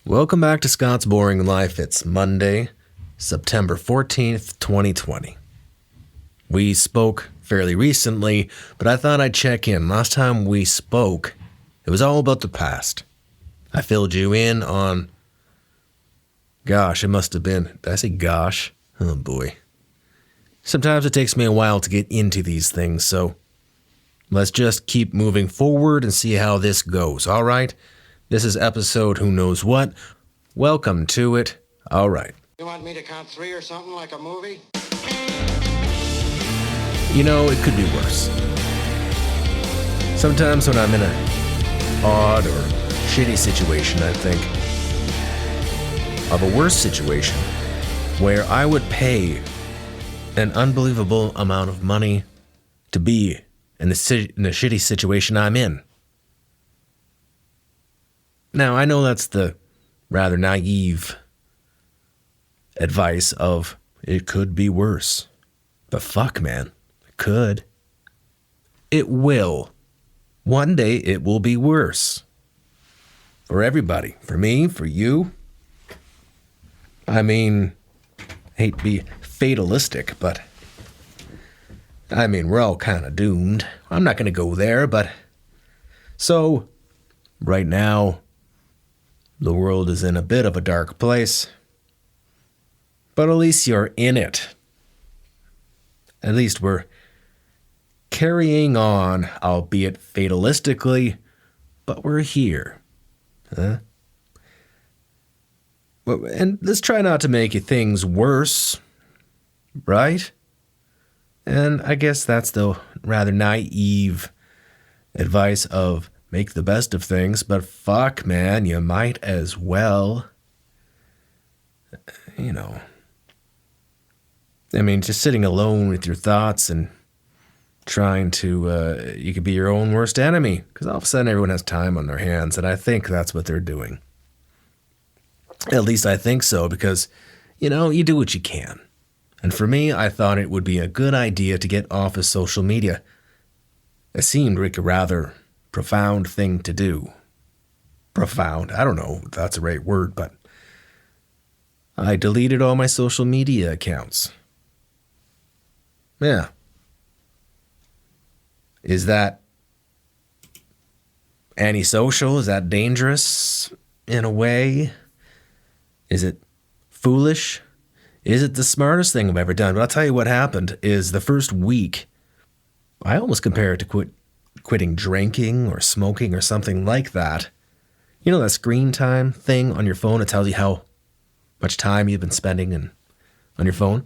Welcome back to Scott's Boring Life. It's Monday, September 14th, 2020. We spoke fairly recently, but I thought I'd check in. Last time we spoke, it was all about the past. I filled you in on, gosh, it must have been, did I say gosh? Oh boy. Sometimes it takes me a while to get into these things, so let's just keep moving forward and see how this goes, all right? This is episode Who Knows What. Welcome to it. All right. You want me to count three or something like a movie? You know, it could be worse. Sometimes when I'm in a odd or shitty situation, I think of a worse situation where I would pay an unbelievable amount of money to be in the shitty situation I'm in. Now, I know that's the rather naive advice of it could be worse. But fuck, man. It could. It will. One day it will be worse. For everybody. For me, for you. I mean, I hate to be fatalistic, but I mean, we're all kind of doomed. I'm not going to go there, but so right now, the world is in a bit of a dark place, but at least you're in it. At least we're carrying on, albeit fatalistically, but we're here. Huh? And let's try not to make things worse, right? And I guess that's the rather naive advice of make the best of things, but fuck, man, you might as well. You know. I mean, just sitting alone with your thoughts and trying to, you could be your own worst enemy, because all of a sudden everyone has time on their hands, and I think that's what they're doing. At least I think so, because, you know, you do what you can. And for me, I thought it would be a good idea to get off of social media. It seemed like a rather profound thing to do. Profound. I don't know if that's the right word, but I deleted all my social media accounts. Yeah. Is that antisocial? Is that dangerous in a way? Is it foolish? Is it the smartest thing I've ever done? But I'll tell you what happened is the first week, I almost compare it to quitting drinking or smoking or something like that. You know that screen time thing on your phone? It tells you how much time you've been spending on your phone.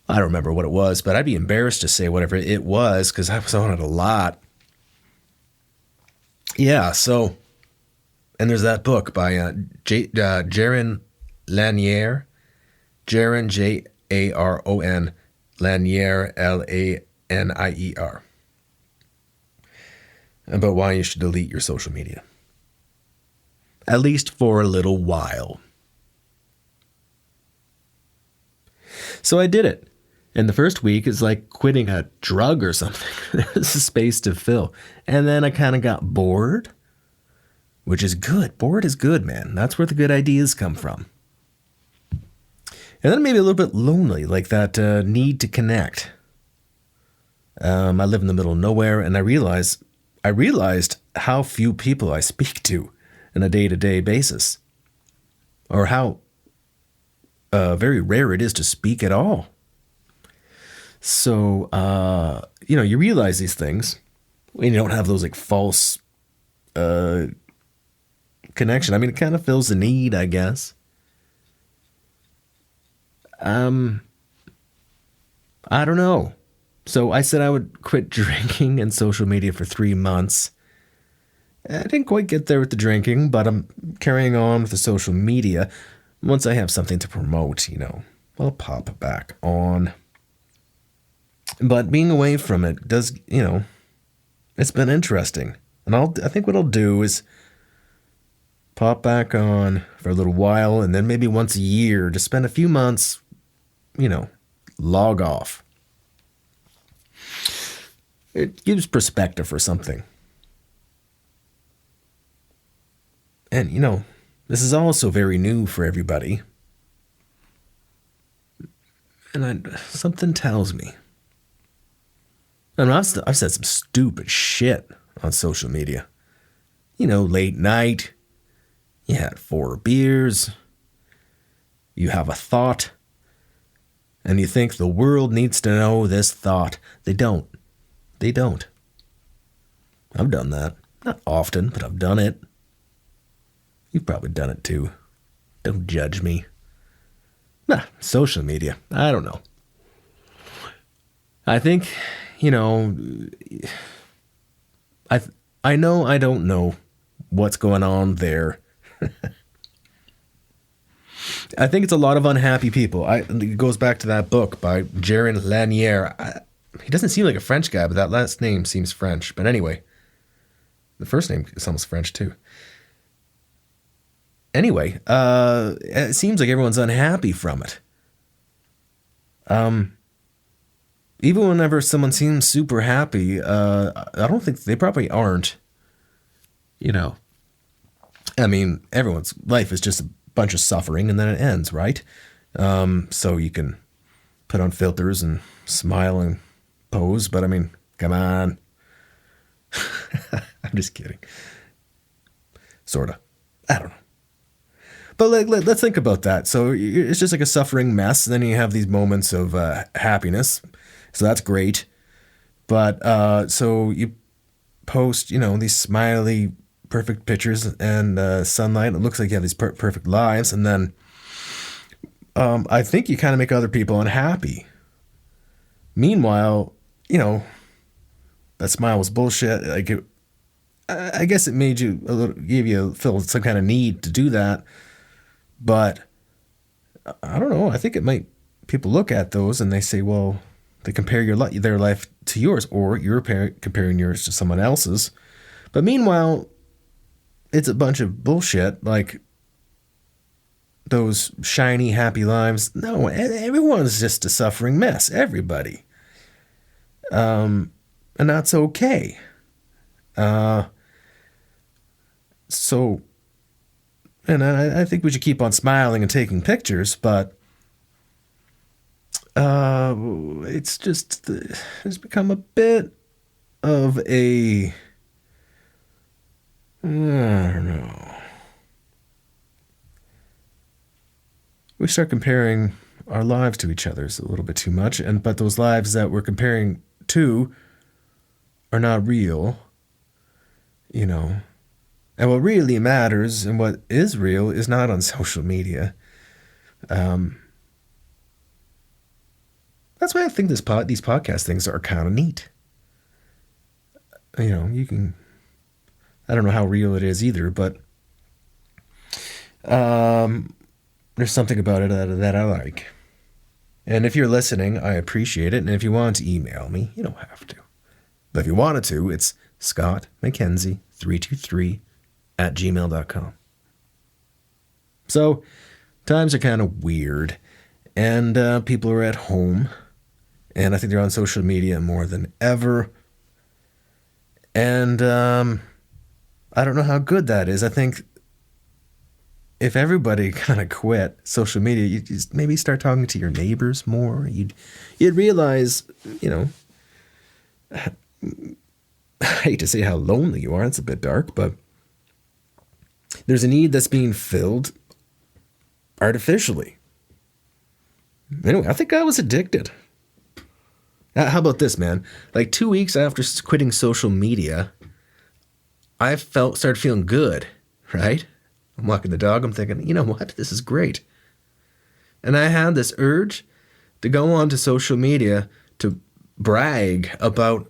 I don't remember what it was, but I'd be embarrassed to say whatever it was because I was on it a lot. Yeah, so, and there's that book by Jaron Lanier. Jaron, Jaron, Lanier, Lanier. About why you should delete your social media. At least for a little while. So I did it. And the first week is like quitting a drug or something. There's a space to fill. And then I kind of got bored, which is good. Bored is good, man. That's where the good ideas come from. And then maybe a little bit lonely, like that need to connect. I live in the middle of nowhere, and I realized how few people I speak to on a day-to-day basis, or how very rare it is to speak at all. So, you realize these things when you don't have those like false connection. I mean, it kind of fills the need, I guess. I don't know. So I said I would quit drinking and social media for 3 months. I didn't quite get there with the drinking, but I'm carrying on with the social media. Once I have something to promote, I'll pop back on. But being away from it does, it's been interesting. And I think what I'll do is pop back on for a little while, and then maybe once a year, just spend a few months, log off. It gives perspective for something. And, This is also very new for everybody. And something tells me. I mean, I've said some stupid shit on social media. You know, late night, you had 4 beers, you have a thought, and you think the world needs to know this thought. They don't. They don't. I've done that. Not often, but I've done it. You've probably done it too. Don't judge me. Nah, social media. I don't know. I think, you know, I know I don't know what's going on there. I think it's a lot of unhappy people. It goes back to that book by Jaron Lanier. He doesn't seem like a French guy, but that last name seems French. But anyway, the first name is almost French too. Anyway, it seems like everyone's unhappy from it. Even whenever someone seems super happy, I don't think they probably aren't. You know, I mean, everyone's life is just a bunch of suffering and then it ends, right? So you can put on filters and smile and pose, but I mean, come on. I'm just kidding. Sorta. I don't know. But let's think about that. So it's just like a suffering mess. And then you have these moments of happiness. So that's great. But so you post, you know, these smiley, perfect pictures and sunlight. It looks like you have these perfect lives. And then I think you kind of make other people unhappy. Meanwhile, you know, that smile was bullshit. Like I guess it made you feel some kind of need to do that. But I don't know. I think it might, people look at those and they say, well, they compare their life to yours, or you're comparing yours to someone else's. But meanwhile, it's a bunch of bullshit, like those shiny, happy lives. No, everyone's just a suffering mess. Everybody. And that's okay. So, and I think we should keep on smiling and taking pictures, but it's become a bit of a, I don't know. We start comparing our lives to each other's a little bit too much, but those lives that we're comparing to are not real, you know. And what really matters and what is real is not on social media. That's why I think these podcast things are kind of neat. You know, I don't know how real it is either, but there's something about it that I like. And if you're listening, I appreciate it. And if you want to email me, you don't have to. But if you wanted to, it's scottmckenzie323@gmail.com. So times are kind of weird, and people are at home, and I think they're on social media more than ever. And I don't know how good that is. I think if everybody kind of quit social media, you just maybe start talking to your neighbors more. You'd realize, you know, I hate to say how lonely you are. It's a bit dark, but there's a need that's being filled artificially. Anyway, I think I was addicted. How about this, man? Like 2 weeks after quitting social media, I started feeling good, right? I'm walking the dog. I'm thinking, you know what? This is great. And I had this urge to go onto social media to brag about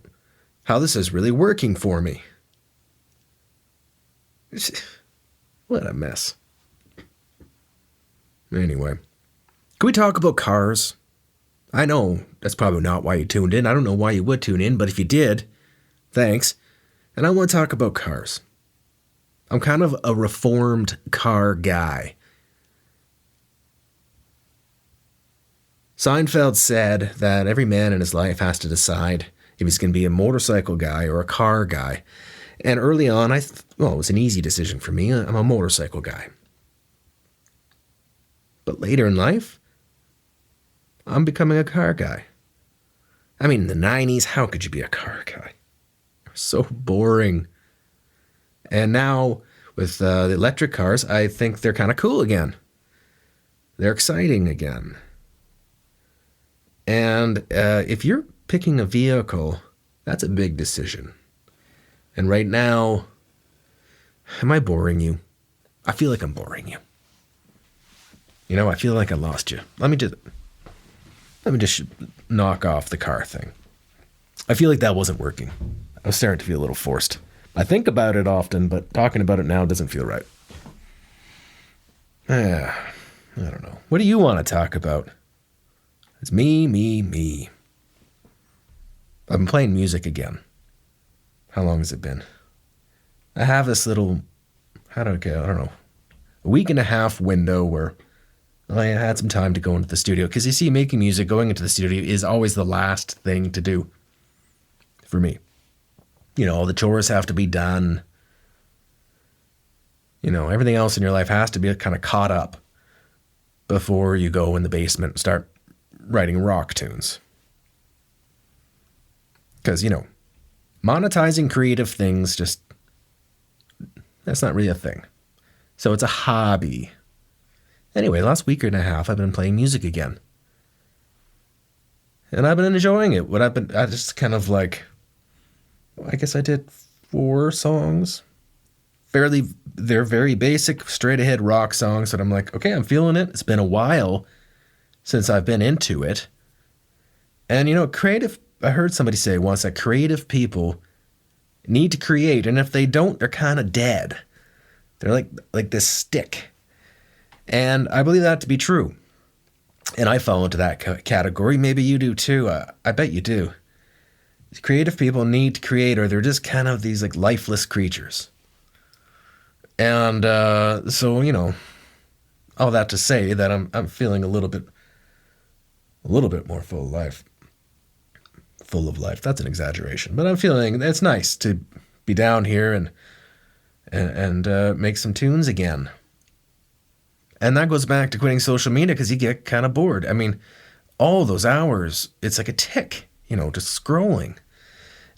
how this is really working for me. What a mess. Anyway, can we talk about cars? I know that's probably not why you tuned in. I don't know why you would tune in, but if you did, thanks. And I want to talk about cars. I'm kind of a reformed car guy. Seinfeld said that every man in his life has to decide if he's going to be a motorcycle guy or a car guy. And early on, it was an easy decision for me. I'm a motorcycle guy. But later in life, I'm becoming a car guy. I mean, in the 90s, how could you be a car guy? So boring. And now, with the electric cars, I think they're kind of cool again. They're exciting again. And if you're picking a vehicle, that's a big decision. And right now, am I boring you? I feel like I'm boring you. You know, I feel like I lost you. Let me just knock off the car thing. I feel like that wasn't working. I was starting to feel a little forced. I think about it often, but talking about it now doesn't feel right. I don't know. What do you want to talk about? It's me. I've been playing music again. How long has it been? I have this little, I don't know, a week and a half window where I had some time to go into the studio. Because you see, making music, going into the studio is always the last thing to do for me. You know, all the chores have to be done. You know, everything else in your life has to be kind of caught up before you go in the basement and start writing rock tunes. Because, you know, monetizing creative things that's not really a thing. So it's a hobby. Anyway, last week and a half, I've been playing music again. And I've been enjoying it. I just kind of like, I guess I did 4 songs. They're very basic, straight ahead rock songs that I'm like, okay, I'm feeling it. It's been a while since I've been into it. And, you know, I heard somebody say once that creative people need to create. And if they don't, they're kind of dead. They're like this stick. And I believe that to be true. And I fall into that category. Maybe you do too. I bet you do. Creative people need to create, or they're just kind of these like lifeless creatures. And so, you know, all that to say that I'm feeling a little bit more full of life. Full of life. That's an exaggeration, but I'm feeling it's nice to be down here and make some tunes again. And that goes back to quitting social media because you get kind of bored. I mean, all those hours, it's like a tick, you know, just scrolling.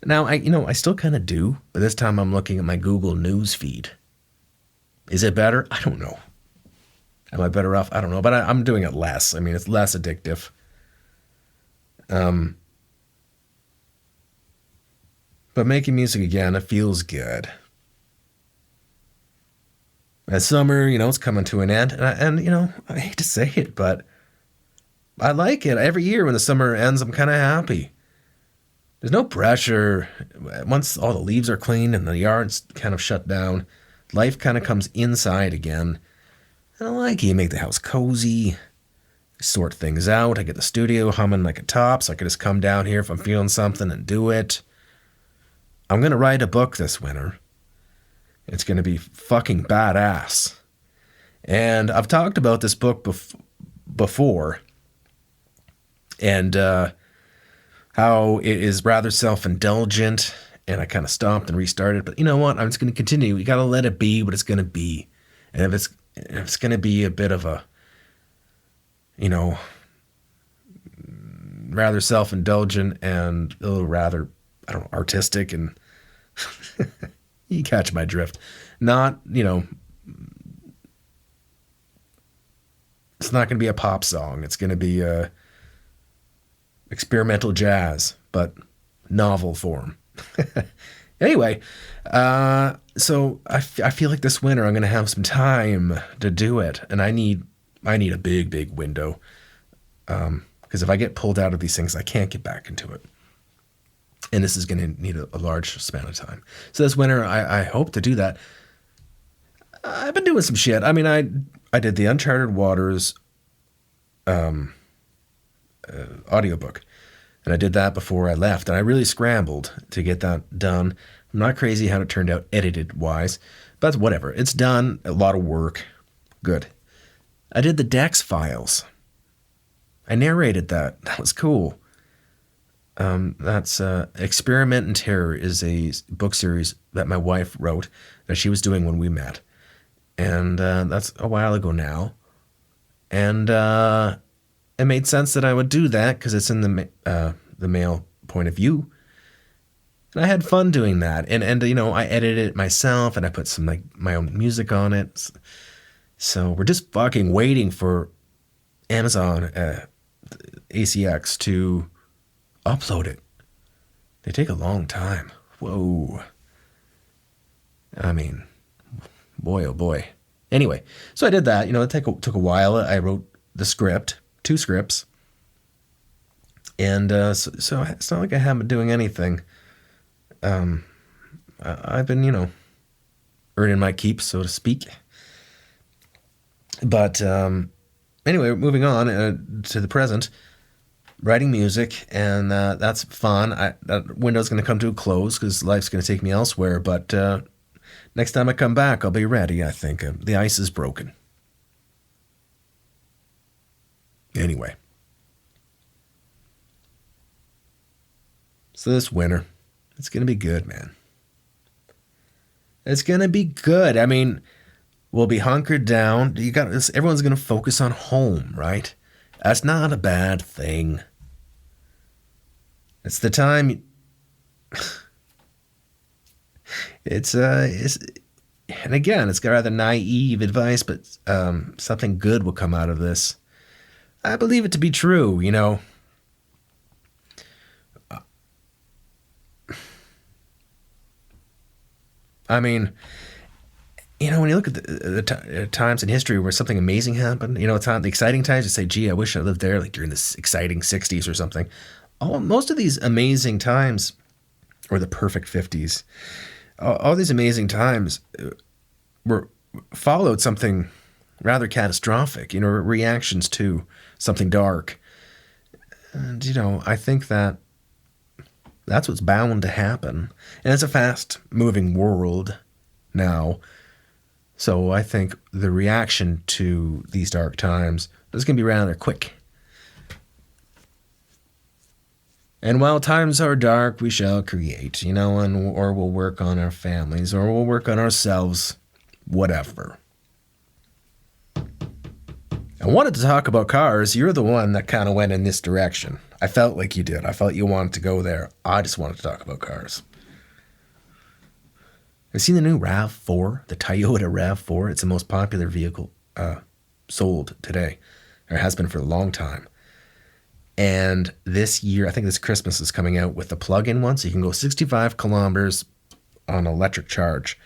Now, I still kind of do, but this time I'm looking at my Google News feed. Is it better? I don't know. Am I better off? I don't know, but I'm doing it less. I mean, it's less addictive. But making music again, it feels good. As summer, you know, it's coming to an end. And you know, I hate to say it, but I like it. Every year when the summer ends, I'm kind of happy. There's no pressure. Once all the leaves are cleaned and the yard's kind of shut down, life kind of comes inside again. And I like it. You make the house cozy, sort things out. I get the studio humming like a top, so I can just come down here if I'm feeling something and do it. I'm going to write a book this winter. It's going to be fucking badass. And I've talked about this book before. And how it is rather self-indulgent. And I kind of stopped and restarted. But you know what? I'm just going to continue. You got to let it be what it's going to be. And if it's going to be a bit of a, you know, rather self-indulgent and a little rather, I don't know, artistic and you catch my drift. Not, you know, it's not going to be a pop song. It's going to be experimental jazz, but novel form. Anyway, so I feel like this winter I'm going to have some time to do it, and I need a big window, because if I get pulled out of these things, I can't get back into it. And this is going to need a large span of time. So this winter, I hope to do that. I've been doing some shit. I mean, I did the Uncharted Waters audiobook. And I did that before I left. And I really scrambled to get that done. I'm not crazy how it turned out edited-wise. But whatever. It's done. A lot of work. Good. I did the Dex Files. I narrated that. That was cool. That's Experiment in Terror is a book series that my wife wrote that she was doing when we met. And that's a while ago now. And it made sense that I would do that because it's in the male point of view. And I had fun doing that. And you know, I edited it myself and I put some like my own music on it. So we're just fucking waiting for Amazon ACX to upload it. They take a long time. Whoa. I mean, boy, oh boy. Anyway, so I did that. You know, it took a while. I wrote the script, 2 scripts. And so it's not like I haven't been doing anything. I've been, you know, earning my keep, so to speak. But anyway, moving on to the present, writing music, and that's fun. That window's going to come to a close because life's going to take me elsewhere. But next time I come back, I'll be ready, I think. The ice is broken. Anyway. So this winter, it's going to be good, man. It's going to be good. I mean, we'll be hunkered down. Everyone's going to focus on home, right? That's not a bad thing. It's the time. It's and again, it's got rather naive advice, but something good will come out of this. I believe it to be true, you know. I mean, you know, when you look at the times in history where something amazing happened, you know, the exciting times, you say, gee, I wish I lived there, like during this exciting 60s or something. Most of these amazing times, or the perfect 50s, all these amazing times followed something rather catastrophic, you know, reactions to something dark. And, you know, I think that's what's bound to happen. And it's a fast-moving world now. So I think the reaction to these dark times is going to be rather quick. And while times are dark, we shall create, you know, or we'll work on our families, or we'll work on ourselves, whatever. I wanted to talk about cars. You're the one that kind of went in this direction. I felt like you did. I felt you wanted to go there. I just wanted to talk about cars. Have you seen the new RAV4? The Toyota RAV4? It's the most popular vehicle sold today. Or has been for a long time. And this year, I think this Christmas is coming out with the plug-in one. So you can go 65 kilometers on electric charge.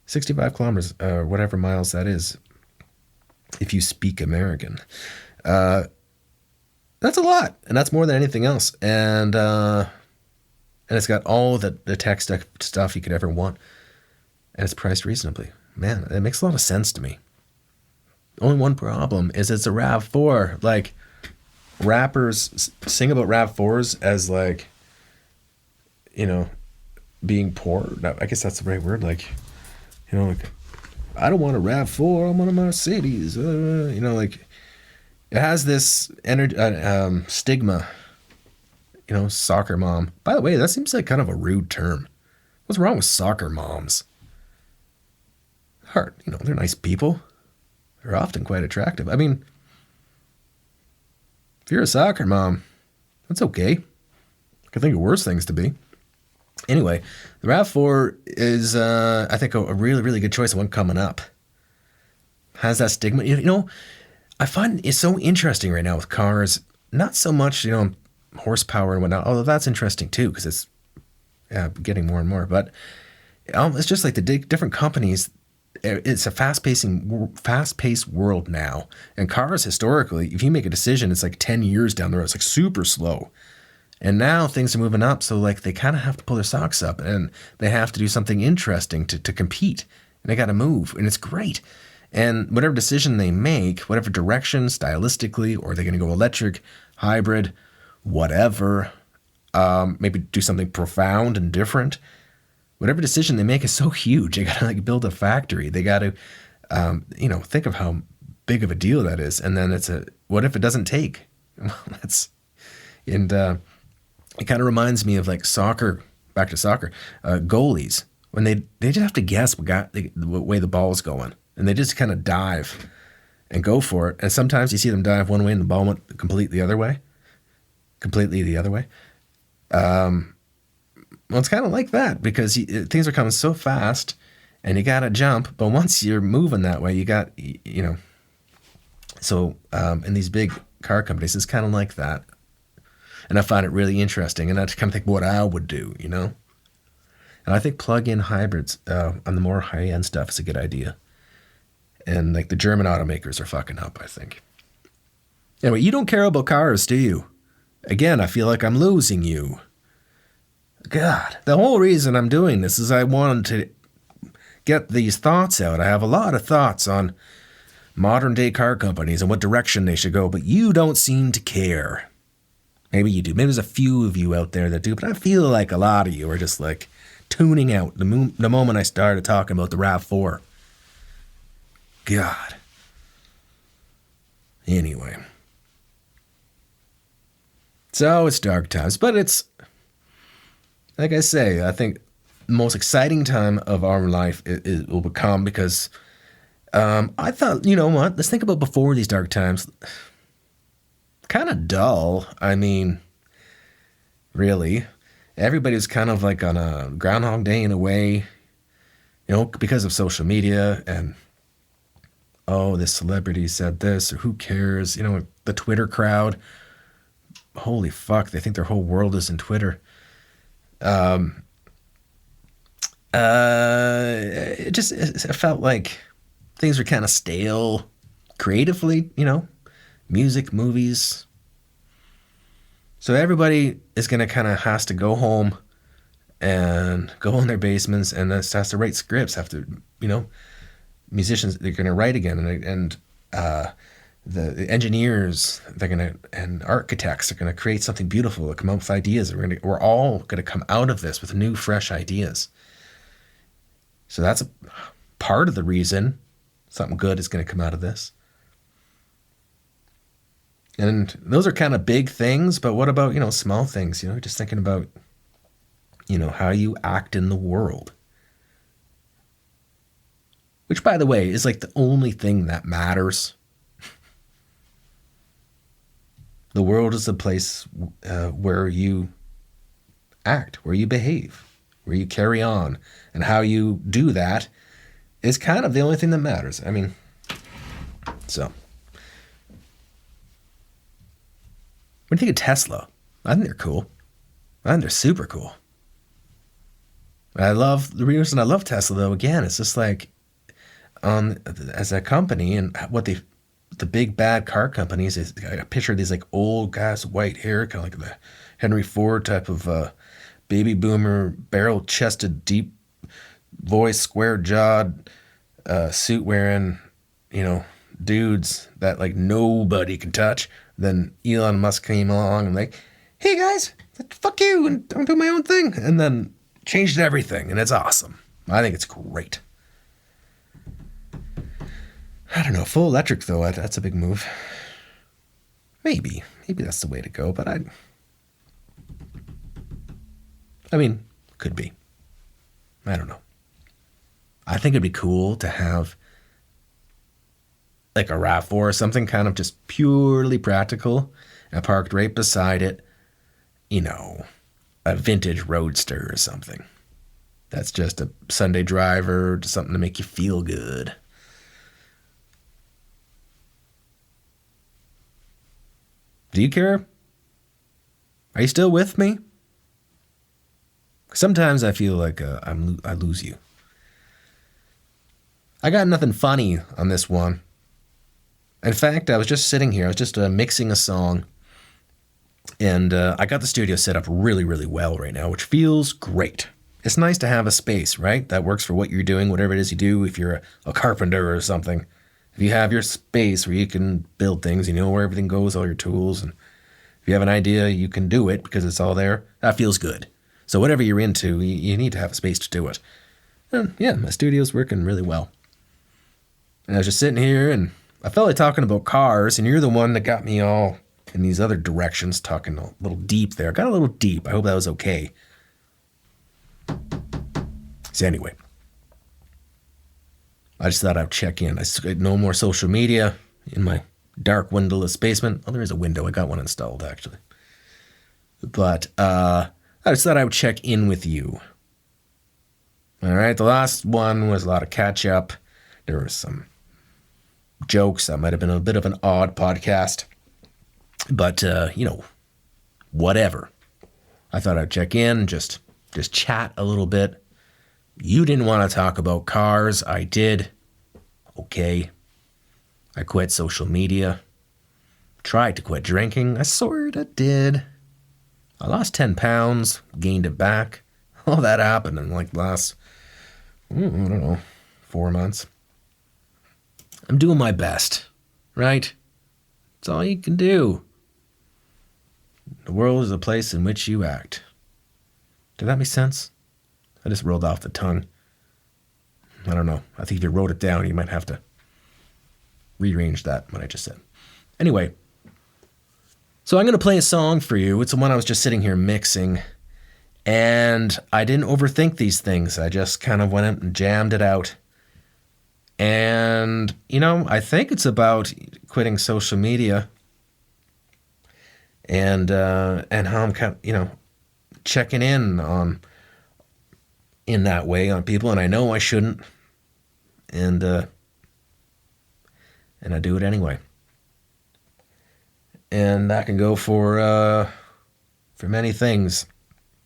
65 kilometers, whatever miles that is, if you speak American. That's a lot, and that's more than anything else. And it's got all the tech stuff you could ever want, and it's priced reasonably. Man, it makes a lot of sense to me. Only one problem is it's a RAV4. Like, rappers sing about RAV4s as, like, you know, being poor. I guess that's the right word. Like, you know, like, I don't want a RAV4, I want a Mercedes. You know, like, it has this stigma, you know, soccer mom. By the way, that seems like kind of a rude term. What's wrong with soccer moms? You know, they're nice people. They're often quite attractive. I mean, if you're a soccer mom, that's okay. I can think of worse things to be. Anyway, the RAV4 is, I think, a really, really good choice. The one coming up has that stigma. You know, I find it's so interesting right now with cars. Not so much, you know, horsepower and whatnot, although that's interesting too because it's getting more and more. But it's just like the different companies. It's a fast-paced world now. And cars, historically, if you make a decision, it's like 10 years down the road. It's like super slow. And now things are moving up, so like they kind of have to pull their socks up and they have to do something interesting to compete. And they got to move, and it's great. And whatever decision they make, whatever direction, stylistically, or they're going to go electric, hybrid, whatever, maybe do something profound and different. Whatever decision they make is so huge. They got to like build a factory. They got to, you know, think of how big of a deal that is. And then what if it doesn't take? Well, it kind of reminds me of like soccer, back to soccer, goalies. When they just have to guess what way the ball's going. And they just kind of dive. and go for it. And sometimes you see them dive one way and the ball went completely the other way. Well, it's kind of like that because things are coming so fast and you got to jump. But once you're moving that way, So in these big car companies, it's kind of like that. And I find it really interesting. And I kind of think what I would do, And I think plug-in hybrids on the more high-end stuff is a good idea. And like the German automakers are fucking up, I think. Anyway, you don't care about cars, do you? Again, I feel like I'm losing you. God, the whole reason I'm doing this is I wanted to get these thoughts out. I have a lot of thoughts on modern day car companies and what direction they should go, but you don't seem to care. Maybe you do. Maybe there's a few of you out there that do, but I feel like a lot of you are just like tuning out the moment I started talking about the RAV4. God. Anyway. So it's dark times, but it's, like I say, I think the most exciting time of our life it will become because I thought, you know what, let's think about before these dark times. Kind of dull. I mean, really. Everybody was kind of like on a Groundhog Day in a way, because of social media and, oh, this celebrity said this, or who cares? The Twitter crowd. Holy fuck, they think their whole world is in Twitter. It felt like things were kind of stale creatively, music, movies. So everybody is going to kind of has to go home and go in their basements and has to write scripts, musicians, they're going to write again. And the engineers, and architects are going to create something beautiful, to come up with ideas. We're all going to come out of this with new, fresh ideas. So that's a part of the reason something good is going to come out of this. And those are kind of big things, but what about, small things, just thinking about, how you act in the world. Which, by the way, is like the only thing that matters. The world is a place where you act, where you behave, where you carry on. And how you do that is kind of the only thing that matters. I mean, so. What do you think of Tesla? I think they're cool. I think they're super cool. The reason I love Tesla, though, again, it's just like, as a company and what the big bad car companies is, I picture these like old guys, white hair, kind of like the Henry Ford type of baby boomer, barrel chested, deep voice, square jawed, suit wearing, dudes that like nobody can touch. Then Elon Musk came along and like, hey guys, fuck you, and I'm doing my own thing. And then changed everything, and it's awesome. I think it's great. I don't know, full electric though, that's a big move. Maybe that's the way to go, but I mean, could be. I don't know. I think it'd be cool to have like a RAV4 or something, kind of just purely practical, and parked right beside it, a vintage Roadster or something. That's just a Sunday driver, just something to make you feel good. Do you care? Are you still with me? Sometimes I feel like I lose you. I got nothing funny on this one. In fact, I was just sitting here. I was just mixing a song. And I got the studio set up really, really well right now, which feels great. It's nice to have a space, right? That works for what you're doing, whatever it is you do. If you're a carpenter or something. If you have your space where you can build things, you know where everything goes, all your tools. And if you have an idea, you can do it because it's all there. That feels good. So whatever you're into, you need to have a space to do it. And yeah, my studio's working really well. And I was just sitting here and I felt like talking about cars, and you're the one that got me all in these other directions, talking a little deep there. Got a little deep. I hope that was okay. So anyway, I just thought I'd check in. No more social media. in my dark windowless basement. Oh, there is a window. I got one installed, actually. But I just thought I would check in with you. All right, the last one was a lot of catch up. There were some jokes. That might have been a bit of an odd podcast. But, whatever. I thought I'd check in, just chat a little bit. You didn't want to talk about cars. I did. Okay. I quit social media. Tried to quit drinking. I sort of did. I lost 10 pounds, gained it back. All that happened in like the last, 4 months. I'm doing my best, right? It's all you can do. The world is a place in which you act. Did that make sense? I just rolled off the tongue. I don't know. I think if you wrote it down, you might have to rearrange that, what I just said. Anyway, so I'm going to play a song for you. It's the one I was just sitting here mixing. And I didn't overthink these things. I just kind of went and jammed it out. And, I think it's about quitting social media and how I'm kind of, checking in that way on people. And I know I shouldn't. And I do it anyway. And that can go for many things.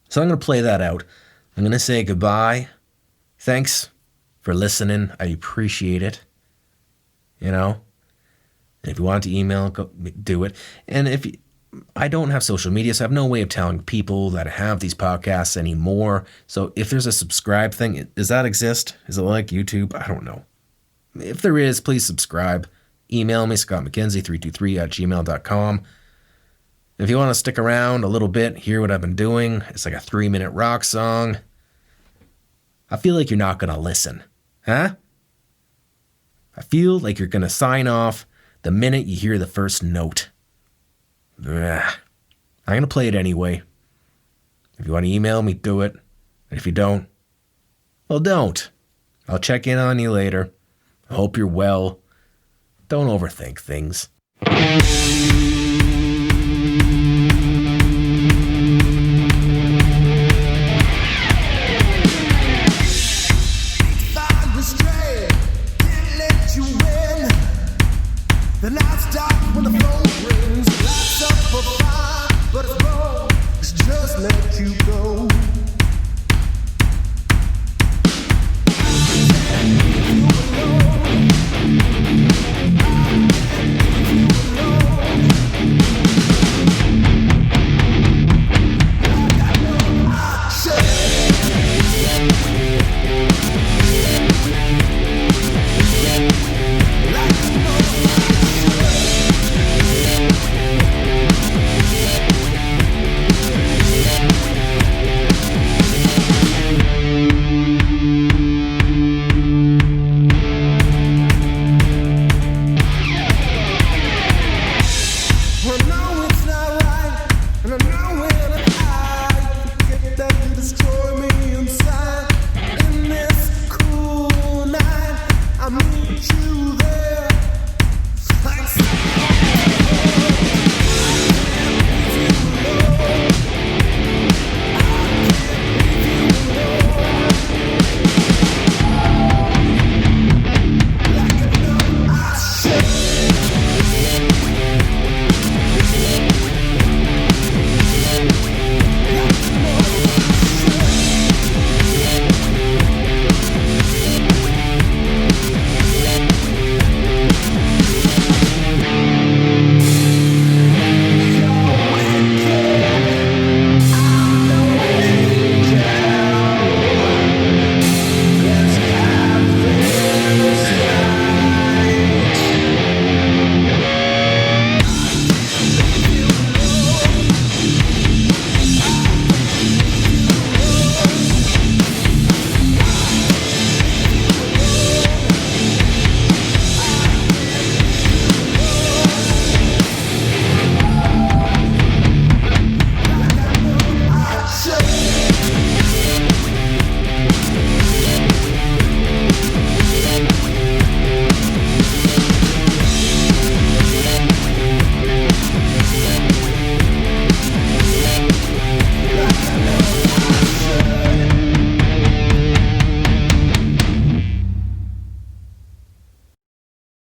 So I'm going to play that out. I'm going to say goodbye. Thanks for listening. I appreciate it. And if you want to email, go do it. And I don't have social media, so I have no way of telling people that I have these podcasts anymore. So if there's a subscribe thing, does that exist? Is it like YouTube? I don't know. If there is, please subscribe. Email me, scottmckenzie323@gmail.com. If you want to stick around a little bit, hear what I've been doing, it's like a 3-minute rock song. I feel like you're not going to listen. Huh? I feel like you're going to sign off the minute you hear the first note. I'm going to play it anyway. If you want to email me, do it. And if you don't, well, don't. I'll check in on you later. I hope you're well. Don't overthink things.